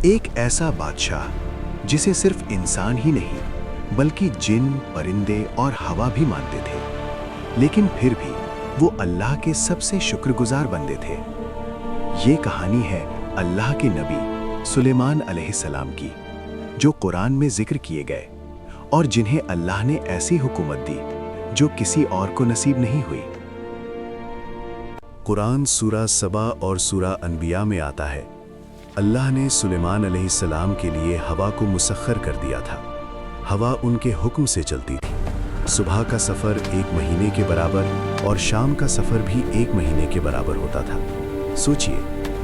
एक ऐसा बादशाह जिसे सिर्फ इंसान ही नहीं बल्कि जिन, परिंदे और हवा भी मानते थे, लेकिन फिर भी वो अल्लाह के सबसे शुक्रगुजार बंदे थे। ये कहानी है अल्लाह के नबी सुलेमान अलैहिस्सलाम की, जो कुरान में जिक्र किए गए और जिन्हें अल्लाह ने ऐसी हुकूमत दी जो किसी और को नसीब नहीं हुई। कुरान सूरा सबा और सूरा अनबिया में आता है, अल्लाह ने सुलेमान अलैहिस्सलाम के लिए हवा को मुसख्खर कर दिया था। हवा उनके हुक्म से चलती थी। सुबह का सफ़र 1 महीने के बराबर और शाम का सफ़र भी 1 महीने के बराबर होता था। सोचिए,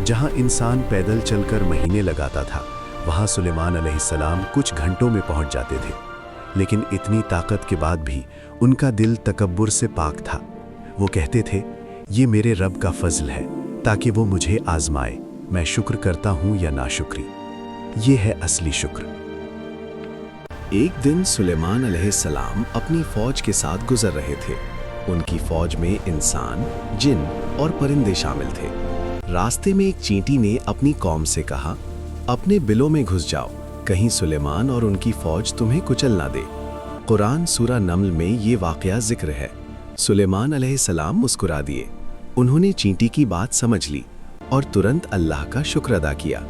जहाँ इंसान पैदल चलकर महीने लगाता था, वहाँ सुलेमान अलैहिस्सलाम कुछ घंटों में पहुँच जाते थे। लेकिन इतनी ताकत के बाद भी उनका दिल तकब्बुर से पाक था। वो कहते थे, ये मेरे रब का फजल है ताकि वो मुझे आजमाए, मैं शुक्र करता हूँ या नाशुक्री। ये है असली शुक्र। एक दिन सुलेमान अलैहिस्सलाम अपनी फौज के साथ गुजर रहे थे। उनकी फौज में इंसान, जिन और परिंदे शामिल थे। रास्ते में एक चींटी ने अपनी कौम से कहा, अपने बिलों में घुस जाओ, कहीं सुलेमान और उनकी फौज तुम्हें कुचल ना दे। कुरान सूरा नम्ल में ये वाक़या जिक्र है। सुलेमान अलैहिस्सलाम मुस्कुरा दिए। उन्होंने चींटी की बात समझ ली और तुरंत अल्लाह का शुक्र अदा किया।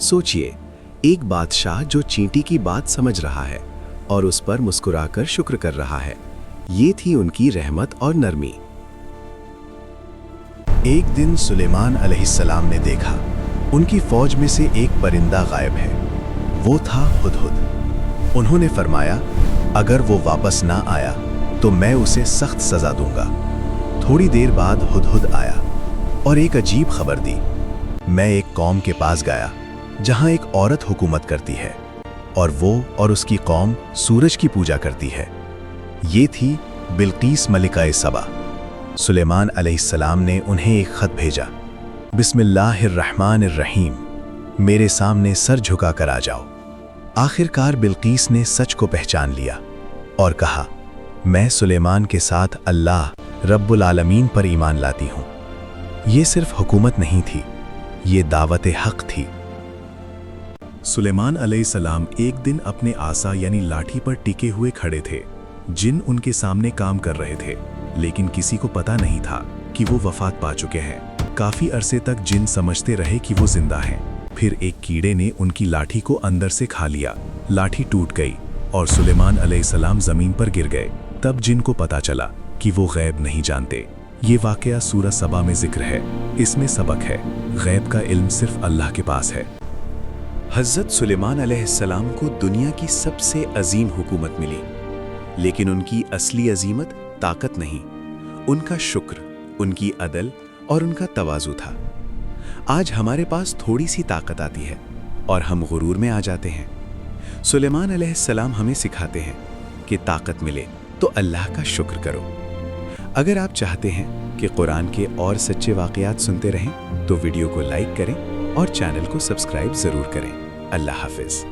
सोचिए, एक बादशाह जो चींटी की बात समझ रहा है और उस पर मुस्कुराकर शुक्र कर रहा है। ये थी उनकी रहमत और नरमी। एक दिन सुलेमान अलैहिस्सलाम ने देखा, उनकी फौज में से एक परिंदा गायब है। वो था हुदहुद। उन्होंने फरमाया, अगर वो वापस ना आया तो मैं उसे सख्त सजा दूंगा। थोड़ी देर बाद हुदहुद आया और एक अजीब खबर दी। मैं एक कौम के पास गया जहां एक औरत हुकूमत करती है और वो और उसकी कौम सूरज की पूजा करती है। ये थी बिल्कीस मलिका सबा। सुलेमान अलैहिस्सलाम ने उन्हें एक खत भेजा, बिस्मिल्लाहिर्रहमानिर्रहीम, मेरे सामने सर झुका कर आ जाओ। आखिरकार बिल्कीस ने सच को पहचान लिया और कहा, मैं सुलेमान के साथ अल्लाह रब्बुल आलमीन पर ईमान लाती हूँ। ये सिर्फ हुकूमत नहीं थी, ये दावत हक थी। सुलेमान अलैहिस्सलाम एक दिन अपने आसा यानी लाठी पर टिके हुए खड़े थे। जिन उनके सामने काम कर रहे थे, लेकिन किसी को पता नहीं था कि वो वफात पा चुके हैं। काफी अरसे तक जिन समझते रहे कि वो जिंदा हैं। फिर एक कीड़े ने उनकी लाठी को अंदर से खा लिया। लाठी टूट गई और सुलेमान अलैहिस्सलाम जमीन पर गिर गए। तब जिन को पता चला कि वो गैब नहीं जानते। ये वाक़या सूरा सबा में जिक्र है। इसमें सबक है, गैब का इल्म सिर्फ अल्लाह के पास है। हज़रत सुलेमान अलैहिस्सलाम को दुनिया की सबसे अजीम हुकूमत मिली, लेकिन उनकी असली अजीमत ताकत नहीं, उनका शुक्र, उनकी अदल और उनका तवाज़ु था। आज हमारे पास थोड़ी सी ताकत आती है और हम गुरूर में आ जाते हैं। सुलेमान अलैहिस्सलाम हमें सिखाते हैं कि ताकत मिले तो अल्लाह का शुक्र करो। अगर आप चाहते हैं कि कुरान के और सच्चे वाक़यात सुनते रहें तो वीडियो को लाइक करें और चैनल को सब्सक्राइब ज़रूर करें। अल्लाह हाफ़िज़।